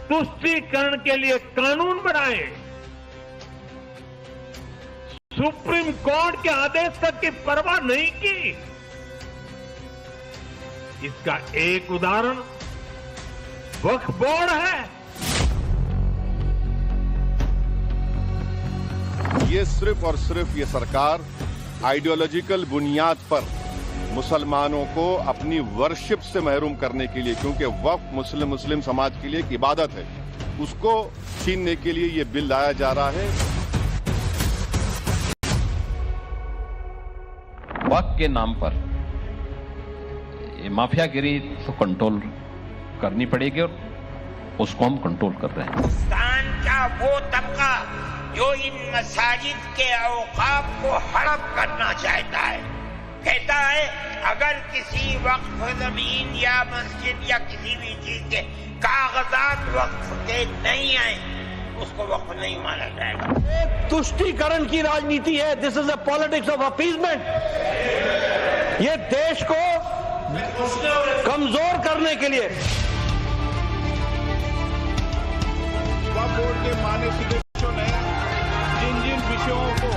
तुष्टीकरण के लिए कानून बनाए, सुप्रीम कोर्ट के आदेश तक की परवाह नहीं की। इसका एक उदाहरण वक्फ बोर्ड है। ये सिर्फ और सिर्फ ये सरकार आइडियोलॉजिकल बुनियाद पर मुसलमानों को अपनी वर्शिप से महरूम करने के लिए, क्योंकि वक्फ मुस्लिम समाज के लिए एक इबादत है, उसको छीनने के लिए ये बिल लाया जा रहा है। वक्फ के नाम पर ये माफियागिरी तो कंट्रोल करनी पड़ेगी और उसको हम कंट्रोल कर रहे हैं। हिंदुस्तान का वो तबका जो इन मसाजिद के औकाफ को हड़प करना चाहता है, कहता है अगर किसी वक्फ जमीन या मस्जिद या किसी भी चीज के कागजात वक्फ के नहीं आए, उसको वक्फ नहीं माना जाएगा। तुष्टीकरण की राजनीति है। This is a politics of appeasement. ये देश को कमजोर करने के लिए वक्फ बोर्ड के माननीय सदस्यों ने जिन विषयों को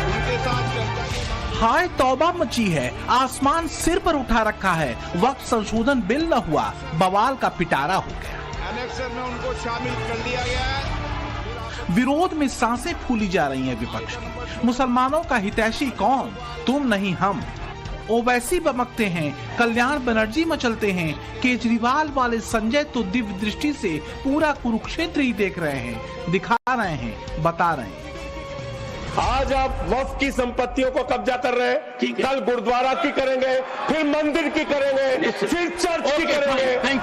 उनके साथ चर्चा की, हाय तौबा मची है, आसमान सिर पर उठा रखा है। वक्फ संशोधन बिल न हुआ, बवाल का पिटारा हो गया। एनेक्सर में उनको शामिल कर लिया गया है। विरोध में सांसें फूली जा रही हैं विपक्ष की। मुसलमानों का हितैषी कौन? तुम नहीं हम। ओवैसी बमकते हैं, कल्याण बनर्जी मचलते हैं, केजरीवाल वाले संजय तो दिव्य दृष्टि से पूरा कुरुक्षेत्र ही देख रहे हैं, दिखा रहे हैं, बता रहे हैं। आज आप वक्फ की संपत्तियों को कब्जा कर रहे हैं, कल गुरुद्वारा की करेंगे, फिर मंदिर की करेंगे, फिर चर्च की करेंगे।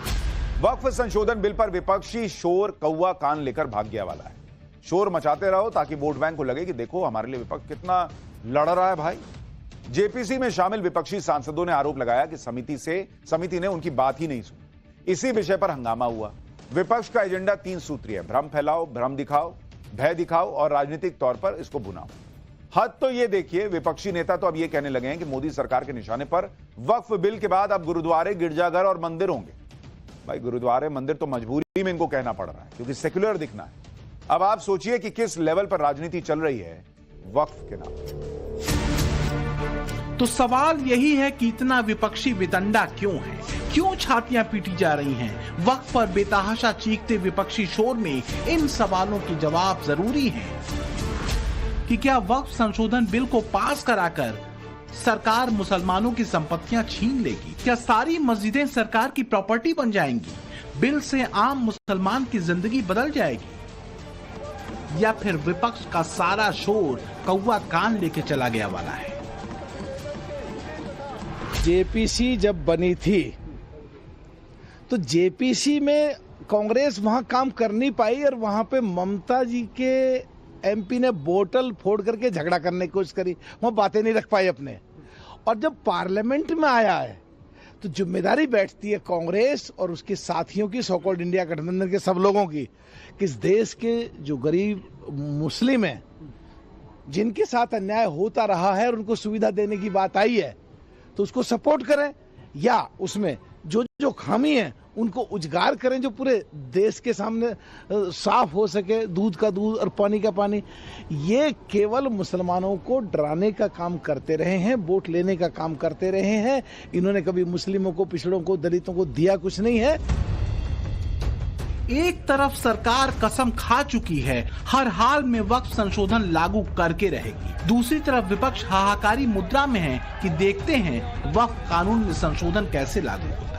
वक्फ संशोधन बिल पर विपक्षी शोर कौवा कान लेकर भाग गया वाला है। शोर मचाते रहो ताकि वोट बैंक को लगे कि देखो हमारे लिए विपक्ष कितना लड़ रहा है। भाई, जेपीसी में शामिल विपक्षी सांसदों ने आरोप लगाया कि समिति ने उनकी बात ही नहीं सुनी। इसी विषय पर हंगामा हुआ। विपक्ष का एजेंडा 3 सूत्रीय है: भ्रम फैलाओ, भ्रम दिखाओ, भय दिखाओ और राजनीतिक तौर पर इसको भुनाओ। हद तो ये देखिए, विपक्षी नेता तो अब ये कहने लगे हैं कि मोदी सरकार के निशाने पर वक्फ बिल के बाद अब गुरुद्वारे, गिरजाघर और मंदिर होंगे। भाई, गुरुद्वारे मंदिर तो मजबूरी में इनको कहना पड़ रहा है क्योंकि सेक्युलर दिखना है। अब आप सोचिए कि किस लेवल पर राजनीति चल रही है वक्फ के नाम। तो सवाल यही है कि इतना विपक्षी वितंडा क्यों है? क्यों छातियां पीटी जा रही हैं? वक्फ पर बेतहाशा चीखते विपक्षी शोर में इन सवालों की जवाब जरूरी है कि क्या वक्फ संशोधन बिल को पास कराकर सरकार मुसलमानों की संपत्तियां छीन लेगी? क्या सारी मस्जिदें सरकार की प्रॉपर्टी बन जाएंगी? बिल से आम मुसलमान की जिंदगी बदल जाएगी? या फिर विपक्ष का सारा शोर कौवा कान लेके चला गया वाला है? जेपीसी जब बनी थी तो जेपीसी में कांग्रेस वहां काम कर नहीं पाई और वहां पे ममता जी के एमपी ने बोतल फोड़ करके झगड़ा करने की कोशिश करी, वहां बातें नहीं रख पाई अपने। और जब पार्लियामेंट में आया है तो जिम्मेदारी बैठती है कांग्रेस और उसके साथियों की, सो कॉल्ड इंडिया गठबंधन के सब लोगों की, कि इस देश के जो गरीब मुस्लिम हैं जिनके साथ अन्याय होता रहा है और उनको सुविधा देने की बात आई है तो उसको सपोर्ट करें, या उसमें जो जो खामी है उनको उजागर करें, जो पूरे देश के सामने साफ हो सके, दूध का दूध और पानी का पानी। ये केवल मुसलमानों को डराने का काम करते रहे हैं, वोट लेने का काम करते रहे हैं। इन्होंने कभी मुस्लिमों को, पिछड़ों को, दलितों को दिया कुछ नहीं है। एक तरफ सरकार कसम खा चुकी है हर हाल में वक्फ संशोधन लागू करके रहेगी, दूसरी तरफ विपक्ष हाहाकारी मुद्रा में है कि देखते हैं वक्फ कानून में संशोधन कैसे लागू होता है।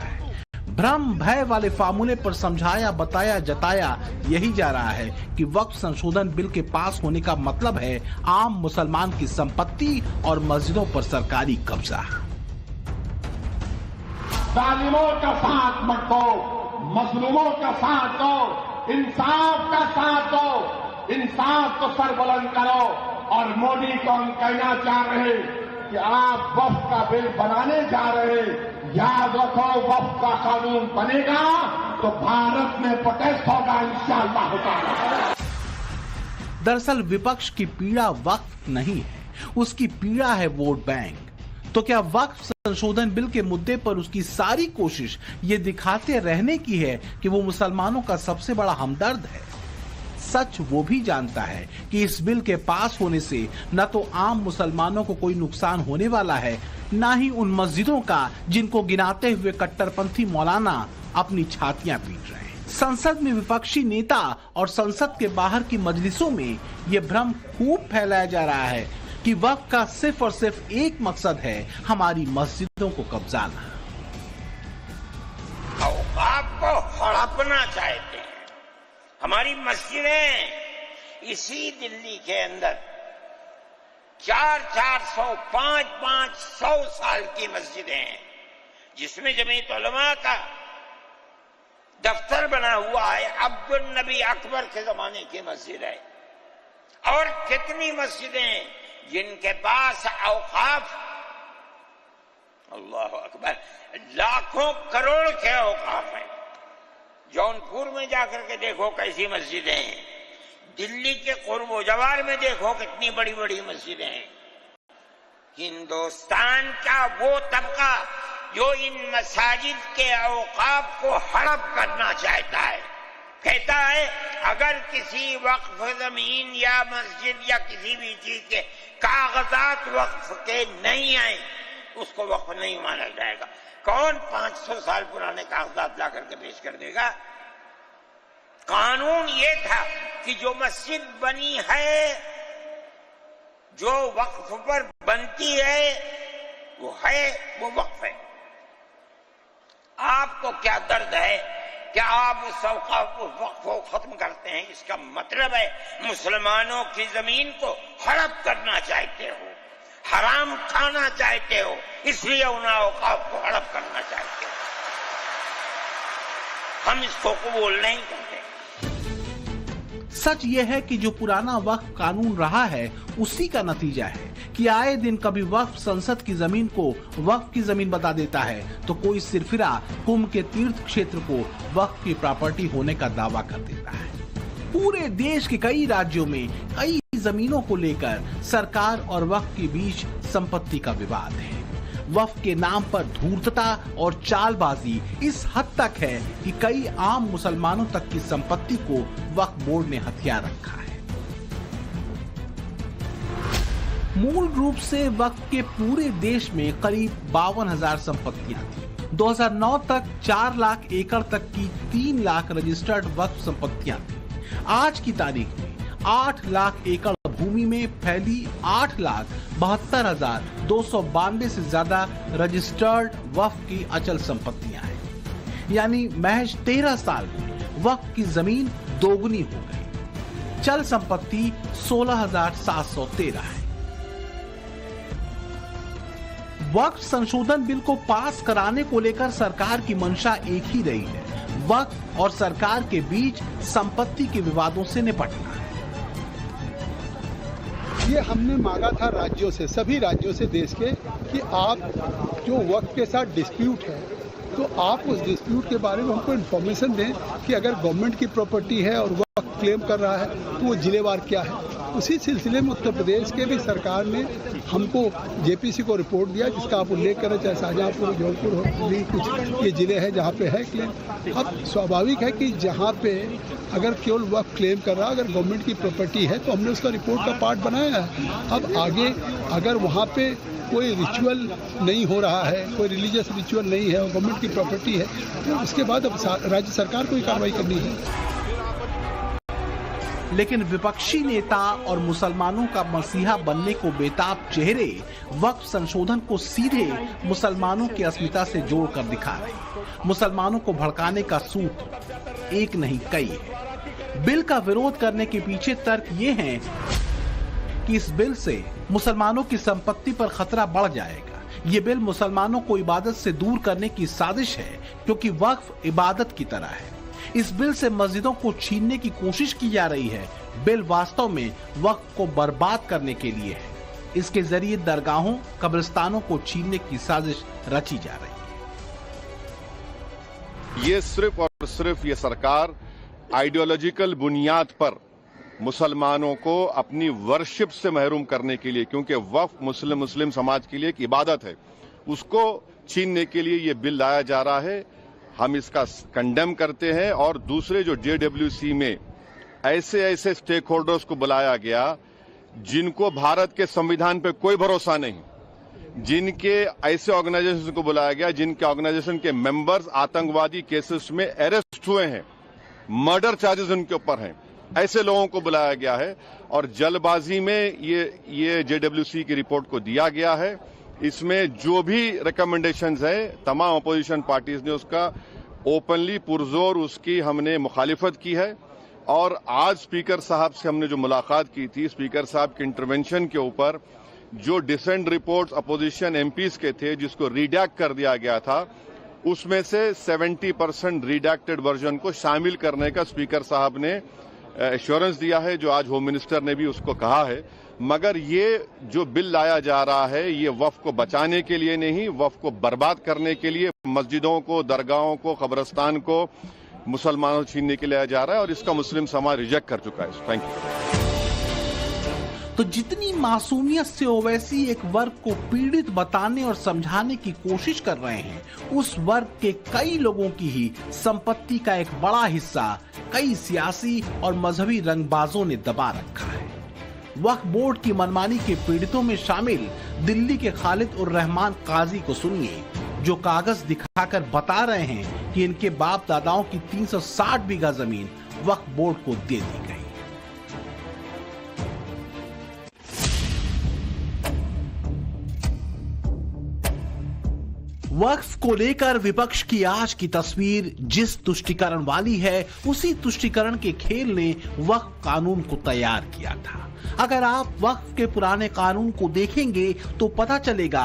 भ्रम भय वाले फार्मूले पर समझाया, बताया, जताया यही जा रहा है कि वक्फ संशोधन बिल के पास होने का मतलब है आम मुसलमान की संपत्ति और मस्जिदों पर सरकारी कब्जा। जालिमों का साथ मत दो, मजलूमों का साथ दो, इंसाफ का साथ दो, इंसाफ को सर बुलंद करो। और मोदी को हम कहना चाह रहे हैं कि आप वक्फ का बिल बनाने जा रहे हैं, याद रखो वक्फ का कानून बनेगा तो भारत में प्रोटेस्ट होगा इंशाअल्लाह ताला। दरअसल विपक्ष की पीड़ा वक्फ नहीं है, उसकी पीड़ा है वोट बैंक। तो क्या वक्फ संशोधन बिल के मुद्दे पर उसकी सारी कोशिश ये दिखाते रहने की है कि वो मुसलमानों का सबसे बड़ा हमदर्द है? सच वो भी जानता है कि इस बिल के पास होने से न तो आम मुसलमानों को कोई नुकसान होने वाला है, न ही उन मस्जिदों का जिनको गिनाते हुए कट्टरपंथी मौलाना अपनी छातियां पीट रहे हैं। संसद में विपक्षी नेता और संसद के बाहर की मजलिसों में ये भ्रम खूब फैलाया जा रहा है कि वक्फ का सिर्फ और सिर्फ एक मकसद है, हमारी मस्जिदों को कब्जाना। औकाफ को हड़पना चाहते हैं। हमारी मस्जिदें इसी दिल्ली के अंदर 400-400, 500-500 साल की मस्जिदें हैं, जिसमें जमीयत उलमा का दफ्तर बना हुआ है। अब्दुल नबी अकबर के जमाने की मस्जिद है। और कितनी मस्जिदें जिनके पास औकाफ, अल्लाह अकबर, लाखों करोड़ के औकाफ हैं। जौनपुर में जाकर के देखो कैसी मस्जिदें हैं, दिल्ली के कुर्बो जवार में देखो कितनी बड़ी बड़ी मस्जिदें हैं। हिंदुस्तान का वो तबका जो इन मसाजिद के औकाफ को हड़प करना चाहता है, कहता है अगर किसी वक्फ जमीन या मस्जिद या किसी भी चीज के कागजात वक्फ के नहीं आए उसको वक्फ नहीं माना जाएगा। कौन 500 साल पुराने कागजात ला करके पेश कर देगा? कानून ये था कि जो मस्जिद बनी है, जो वक्फ पर बनती है, वो वक्फ है। आपको क्या दर्द है? क्या आप उस वक्फ को खत्म करते हैं? इसका मतलब है मुसलमानों की जमीन को हड़प करना चाहते हो, हराम खाना चाहते हो, इसलिए उन औकाफ को हड़प करना चाहते हो। हम इसको कबूल नहीं करते। सच यह है कि जो पुराना वक्फ कानून रहा है उसी का नतीजा है कि आए दिन कभी वक्फ संसद की जमीन को वक्फ की जमीन बता देता है, तो कोई सिरफिरा कुंभ के तीर्थ क्षेत्र को वक्फ की प्रॉपर्टी होने का दावा कर देता है। पूरे देश के कई राज्यों में कई जमीनों को लेकर सरकार और वक्फ के बीच संपत्ति का विवाद है। वक्फ के नाम पर धूर्तता और चालबाजी इस हद तक है कि कई आम मुसलमानों तक की संपत्ति को वक्फ बोर्ड ने हथिया रखा है। मूल रूप से वक्फ के पूरे देश में करीब 52,000 संपत्तियां थी। 2009 तक 4 लाख एकड़ तक की 3 लाख रजिस्टर्ड वक्फ संपत्तियां थी। आज की तारीख में 8 लाख एकड़ भूमि में फैली 8,72,292 से ज्यादा रजिस्टर्ड वक्फ की अचल संपत्तियां हैं। यानी महज 13 साल में वक्फ की जमीन दोगुनी हो गई। चल संपत्ति 16,713 है। वक्फ संशोधन बिल को पास कराने को लेकर सरकार की मंशा एक ही रही है, वक्फ और सरकार के बीच संपत्ति के विवादों से निपटना। ये हमने मांगा था राज्यों से, सभी राज्यों से देश के, कि आप जो वक्फ के साथ डिस्प्यूट है तो आप उस डिस्प्यूट के बारे में हमको इन्फॉर्मेशन दें कि अगर गवर्नमेंट की प्रॉपर्टी है और वक्फ क्लेम कर रहा है तो वो जिलेवार क्या है। उसी सिलसिले में उत्तर प्रदेश के भी सरकार ने हमको जेपीसी को रिपोर्ट दिया, जिसका आप उल्लेख करें, चाहे शाहजहांपुर, जौनपुर हो, भी कुछ ये जिले हैं जहाँ पे है क्लेम। अब स्वाभाविक है कि जहाँ पे अगर केवल वक्फ क्लेम कर रहा, अगर गवर्नमेंट की प्रॉपर्टी है तो हमने उसका रिपोर्ट का पार्ट बनाया है। अब आगे अगर वहाँ पे कोई रिचुअल नहीं हो रहा है, कोई रिलीजियस रिचुअल नहीं है और गवर्नमेंट की प्रॉपर्टी है, तो उसके बाद अब राज्य सरकार को ही कार्रवाई करनी है। लेकिन विपक्षी नेता और मुसलमानों का मसीहा बनने को बेताब चेहरे वक्फ संशोधन को सीधे मुसलमानों की अस्मिता से जोड़कर दिखा रहे। मुसलमानों को भड़काने का सूत्र एक नहीं कई है। बिल का विरोध करने के पीछे तर्क ये है कि इस बिल से मुसलमानों की संपत्ति पर खतरा बढ़ जाएगा। ये बिल मुसलमानों को इबादत से दूर करने की साजिश है, क्योंकि वक्फ इबादत की तरह है। इस बिल से मस्जिदों को छीनने की कोशिश की जा रही है। बिल वास्तव में वक्फ को बर्बाद करने के लिए है। इसके जरिए दरगाहों, कब्रिस्तानों को छीनने की साजिश रची जा रही है। ये सिर्फ और सिर्फ ये सरकार आइडियोलॉजिकल बुनियाद पर मुसलमानों को अपनी वर्शिप से महरूम करने के लिए, क्योंकि वक्फ मुस्लिम समाज के लिए एक इबादत है, उसको छीनने के लिए ये बिल लाया जा रहा है। हम इसका कंडेम करते हैं। और दूसरे जो JWC में ऐसे स्टेक होल्डर्स को बुलाया गया जिनको भारत के संविधान पे कोई भरोसा नहीं, जिनके ऐसे ऑर्गेनाइजेशन को बुलाया गया जिनके ऑर्गेनाइजेशन के मेंबर्स आतंकवादी केसेस में अरेस्ट हुए हैं, मर्डर चार्जेस उनके ऊपर हैं, ऐसे लोगों को बुलाया गया है। और जल्दबाजी में ये JWC की रिपोर्ट को दिया गया है। इसमें जो भी रिकमेंडेशंस है तमाम अपोजिशन पार्टीज ने उसका ओपनली पुरजोर उसकी हमने मुखालिफत की है। और आज स्पीकर साहब से हमने जो मुलाकात की थी, स्पीकर साहब के इंटरवेंशन के ऊपर जो डिसेंट रिपोर्ट्स अपोजिशन MPs के थे जिसको रिडैक्ट कर दिया गया था, उसमें से 70% रिडैक्टेड वर्जन को शामिल करने का स्पीकर साहब ने एश्योरेंस दिया है, जो आज होम मिनिस्टर ने भी उसको कहा है। मगर ये जो बिल लाया जा रहा है ये वक्फ को बचाने के लिए नहीं, वक्फ को बर्बाद करने के लिए, मस्जिदों को, दरगाहों को, कब्रिस्तान को मुसलमानों छीनने के लिए लाया जा रहा है और इसका मुस्लिम समाज रिजेक्ट कर चुका है। Thank you. तो जितनी मासूमियत से ओवैसी एक वर्ग को पीड़ित बताने और समझाने की कोशिश कर रहे हैं, उस वर्ग के कई लोगों की ही संपत्ति का एक बड़ा हिस्सा कई सियासी और मजहबी रंगबाजों ने दबा रखा है। वक्फ बोर्ड की मनमानी के पीड़ितों में शामिल दिल्ली के खालिद उर रहमान काजी को सुनिए, जो कागज दिखाकर बता रहे हैं कि इनके बाप दादाओं की 360 बीघा जमीन वक्फ बोर्ड को दे दी गई। वक्फ को लेकर विपक्ष की आज की तस्वीर जिस तुष्टीकरण वाली है, उसी तुष्टीकरण के खेल ने वक्फ कानून को तैयार किया था। अगर आप वक्फ के पुराने कानून को देखेंगे तो पता चलेगा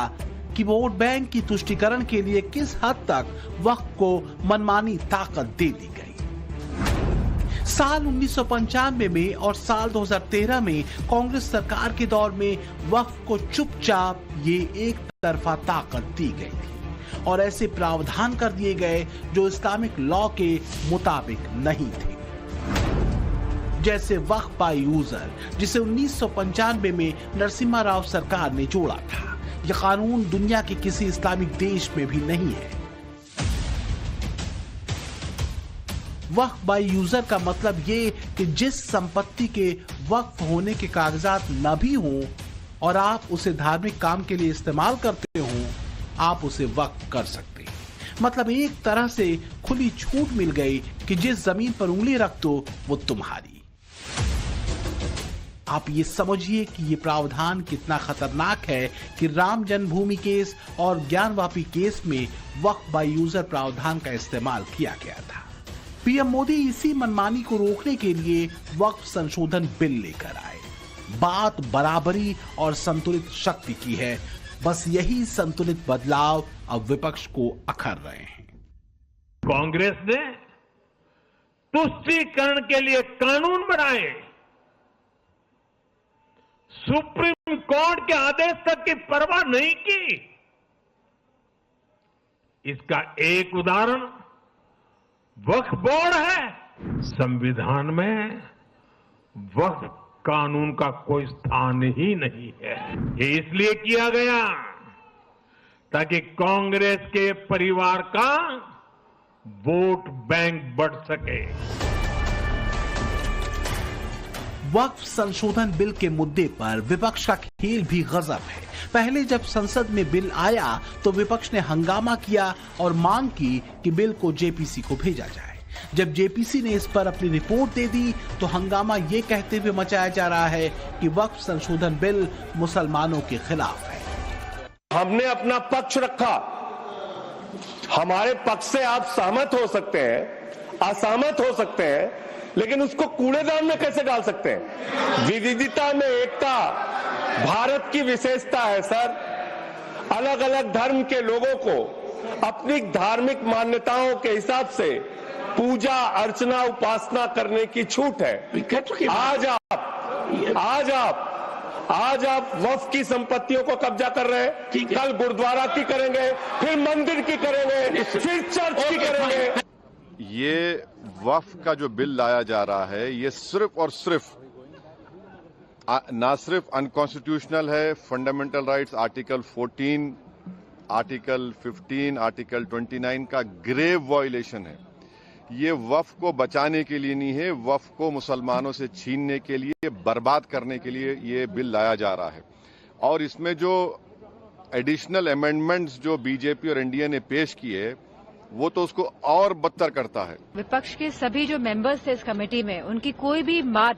कि वोट बैंक की तुष्टीकरण के लिए किस हद तक वक्फ को मनमानी ताकत दे दी गई। साल 1995 में और साल 2013 में कांग्रेस सरकार के दौर में वक्फ को चुपचाप ये एक तरफा ताकत दी गई थी और ऐसे प्रावधान कर दिए गए जो इस्लामिक लॉ के मुताबिक नहीं थे, जैसे वक्फ बाय यूजर, जिसे 1995 में नरसिम्हा राव सरकार ने जोड़ा था। यह कानून दुनिया के किसी इस्लामिक देश में भी नहीं है। वक्फ बाय यूजर का मतलब ये कि जिस संपत्ति के वक्फ होने के कागजात न भी हों और आप उसे धार्मिक काम के लिए इस्तेमाल करते हो, आप उसे वक्फ कर सकते हैं। मतलब एक तरह से खुली छूट मिल गई कि जिस जमीन पर उंगली रख दो वो तुम्हारी। आप ये समझिए कि ये प्रावधान कितना खतरनाक है कि राम जन्मभूमि केस और ज्ञानवापी केस में वक्फ बाय यूजर प्रावधान का इस्तेमाल किया गया था। पीएम मोदी इसी मनमानी को रोकने के लिए वक्फ संशोधन बिल लेकर आए। बात बराबरी और संतुलित शक्ति की है, बस यही संतुलित बदलाव अब विपक्ष को अखर रहे हैं। कांग्रेस ने तुष्टीकरण के लिए कानून बनाए, सुप्रीम कोर्ट के आदेश तक की परवाह नहीं की। इसका एक उदाहरण वक्फ बोर्ड है। संविधान में वक्फ कानून का कोई स्थान ही नहीं है। ये इसलिए किया गया ताकि कांग्रेस के परिवार का वोट बैंक बढ़ सके। वक्फ संशोधन बिल के मुद्दे पर विपक्ष का खेल भी गजब है। पहले जब संसद में बिल आया तो विपक्ष ने हंगामा किया और मांग की कि बिल को जेपीसी को भेजा जाए। जब जेपीसी ने इस पर अपनी रिपोर्ट दे दी तो हंगामा ये कहते हुए मचाया जा रहा है कि वक्फ संशोधन बिल मुसलमानों के खिलाफ है। हमने अपना पक्ष रखा। हमारे पक्ष से आप सहमत हो सकते हैं, असहमत हो सकते हैं, लेकिन उसको कूड़ेदान में कैसे डाल सकते हैं? विविधता में एकता भारत की विशेषता है सर। अलग अलग धर्म के लोगों को अपनी धार्मिक मान्यताओं के हिसाब से पूजा अर्चना उपासना करने की छूट है। आज आप वक्फ की संपत्तियों को कब्जा कर रहे हैं, कल गुरुद्वारा की करेंगे, फिर मंदिर की करेंगे, फिर चर्च की करेंगे। ये वक्फ का जो बिल लाया जा रहा है ये सिर्फ और सिर्फ ना सिर्फ अनकॉन्स्टिट्यूशनल है, fundamental rights article 14, article 15, article 29 का ग्रेव वायलेशन है। ये वक्फ को बचाने के लिए नहीं है, वक्फ को मुसलमानों से छीनने के लिए, बर्बाद करने के लिए ये बिल लाया जा रहा है। और इसमें जो एडिशनल अमेंडमेंट्स जो बीजेपी और एनडीए ने पेश किए वो तो उसको और बदतर करता है। विपक्ष के सभी जो मेंबर्स थे इस कमेटी में, उनकी कोई भी बात,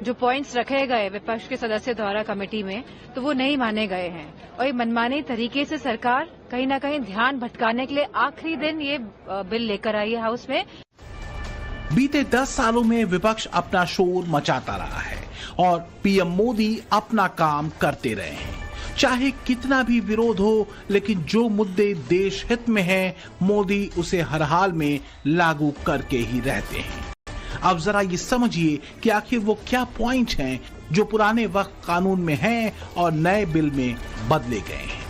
जो पॉइंट्स रखे गए विपक्ष के सदस्य द्वारा कमेटी में, तो वो नहीं माने गए हैं। और ये मनमानी तरीके से सरकार कहीं ना कहीं ध्यान भटकाने के लिए आखिरी दिन ये बिल लेकर आई है हाउस में। बीते 10 सालों में विपक्ष अपना शोर मचाता रहा है और पीएम मोदी अपना काम करते रहे हैं। चाहे कितना भी विरोध हो, लेकिन जो मुद्दे देश हित में हैं, मोदी उसे हर हाल में लागू करके ही रहते हैं। अब जरा ये समझिए कि आखिर वो क्या पॉइंट हैं जो पुराने वक्फ कानून में हैं और नए बिल में बदले गए हैं।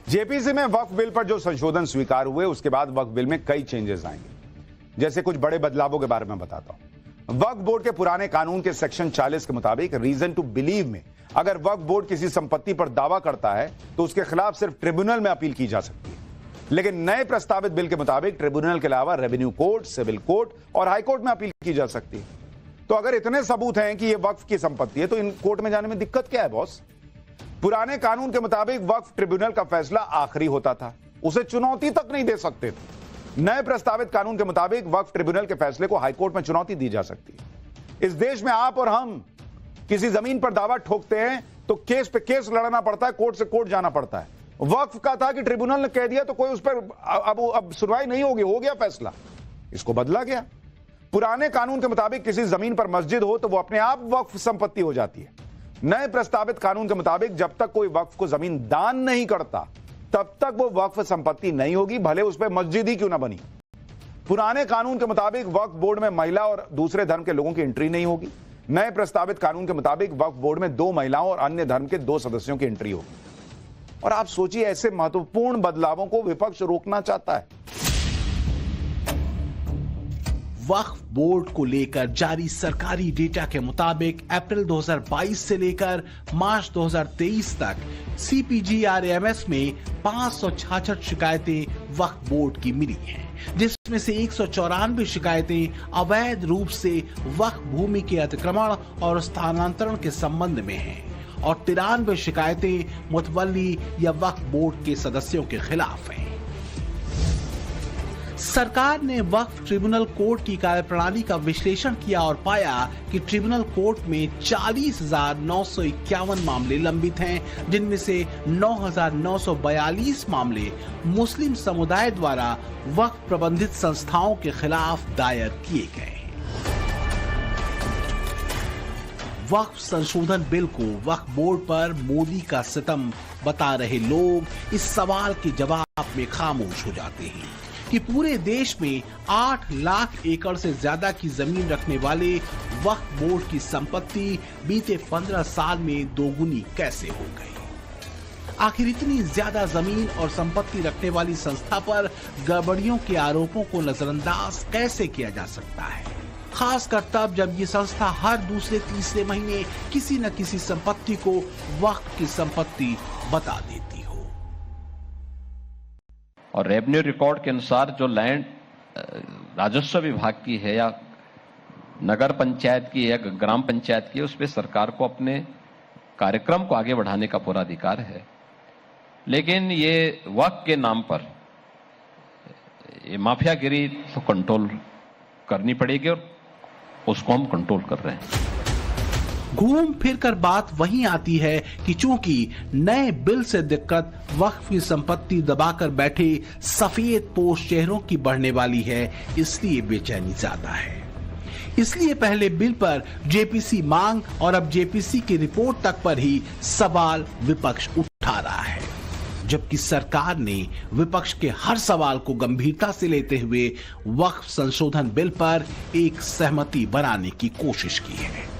जेपीसी में वक्फ बिल पर जो संशोधन स्वीकार हुए, उसके बाद वक्फ बिल में कई चेंजेस आएंगे। जैसे कुछ बड़े बदलावों के बारे में बताता हूं। वक्फ बोर्ड के पुराने कानून के सेक्शन 40 के मुताबिक रीजन टू बिलीव में अगर वक्फ बोर्ड किसी संपत्ति पर दावा करता है तो उसके खिलाफ सिर्फ ट्रिब्यूनल में अपील की जा सकती है। लेकिन नए प्रस्तावित बिल के मुताबिक ट्रिब्यूनल के अलावा रेवेन्यू कोर्ट, सिविल कोर्ट और हाई कोर्ट में अपील की जा सकती है। तो अगर इतने सबूत हैं कि यह वक्फ की संपत्ति है तो इन कोर्ट में जाने में दिक्कत क्या है बॉस? पुराने कानून के मुताबिक वक्फ ट्रिब्यूनल का फैसला आखिरी होता था, उसे चुनौती तक नहीं दे सकते थे। नए प्रस्तावित कानून के मुताबिक वक्फ ट्रिब्यूनल के फैसले को हाईकोर्ट में चुनौती दी जा सकती है। इस देश में आप और हम किसी जमीन पर दावा ठोकते हैं तो केस पे केस लड़ना पड़ता है, कोर्ट से कोर्ट जाना पड़ता है। वक्फ का था कि ट्रिब्यूनल ने कह दिया तो कोई उस पर अब सुनवाई नहीं होगी, हो गया फैसला, इसको बदला गया। पुराने कानून के मुताबिक किसी जमीन पर मस्जिद हो तो वो अपने आप वक्फ संपत्ति हो जाती है। नए प्रस्तावित कानून के मुताबिक जब तक कोई वक्फ को जमीन दान नहीं करता तब तक वो वक्फ संपत्ति नहीं होगी, भले उस पर मस्जिद ही क्यों ना बनी। पुराने कानून के मुताबिक वक्फ बोर्ड में महिला और दूसरे धर्म के लोगों की एंट्री नहीं होगी। नए प्रस्तावित कानून के मुताबिक वक्फ बोर्ड में 2 महिलाओं और अन्य धर्म के 2 सदस्यों की एंट्री होगी। और आप सोचिए, ऐसे महत्वपूर्ण बदलावों को विपक्ष रोकना चाहता है। वक्फ बोर्ड को लेकर जारी सरकारी डेटा के मुताबिक अप्रैल 2022 से लेकर मार्च 2023 तक CPGRAMS में 566 शिकायतें वक्फ बोर्ड की मिली हैं, जिसमें से 194 शिकायतें अवैध रूप से वक्फ भूमि के अतिक्रमण और स्थानांतरण के संबंध में हैं और 93 शिकायतें मुतवल्ली या वक्फ बोर्ड के सदस्यों के खिलाफ हैं। सरकार ने वक्फ ट्रिब्यूनल कोर्ट की कार्यप्रणाली का विश्लेषण किया और पाया कि ट्रिब्यूनल कोर्ट में 40,951 मामले लंबित हैं, जिनमें से 9,942 मामले मुस्लिम समुदाय द्वारा वक्फ प्रबंधित संस्थाओं के खिलाफ दायर किए गए। वक्फ संशोधन बिल को वक्फ बोर्ड पर मोदी का सितम बता रहे लोग इस सवाल के जवाब में खामोश हो जाते हैं कि पूरे देश में 8 लाख एकड़ से ज्यादा की जमीन रखने वाले वक्फ बोर्ड की संपत्ति बीते 15 साल में दोगुनी कैसे हो गई। आखिर इतनी ज्यादा जमीन और संपत्ति रखने वाली संस्था पर गड़बड़ियों के आरोपों को नजरअंदाज कैसे किया जा सकता है, खासकर तब जब ये संस्था हर दूसरे तीसरे महीने किसी न किसी संपत्ति को वक्फ की संपत्ति बता देती हो। और रेवेन्यू रिकॉर्ड के अनुसार जो लैंड राजस्व विभाग की है या नगर पंचायत की या ग्राम पंचायत की है, उस पर सरकार को अपने कार्यक्रम को आगे बढ़ाने का पूरा अधिकार है। लेकिन ये वक्फ के नाम पर ये माफियागिरी तो कंट्रोल करनी पड़ेगी और उसको हम कंट्रोल कर रहे हैं। घूम फिर कर बात वहीं आती है कि चूंकि नए बिल से दिक्कत वक्फ की संपत्ति दबाकर बैठे सफेद पोश चेहरों की बढ़ने वाली है, इसलिए बेचैनी ज्यादा है। इसलिए पहले बिल पर जेपीसी मांग और अब जेपीसी की रिपोर्ट तक पर ही सवाल विपक्ष उठा रहा है, जबकि सरकार ने विपक्ष के हर सवाल को गंभीरता से लेते हुए वक्फ संशोधन बिल पर एक सहमति बनाने की कोशिश की है।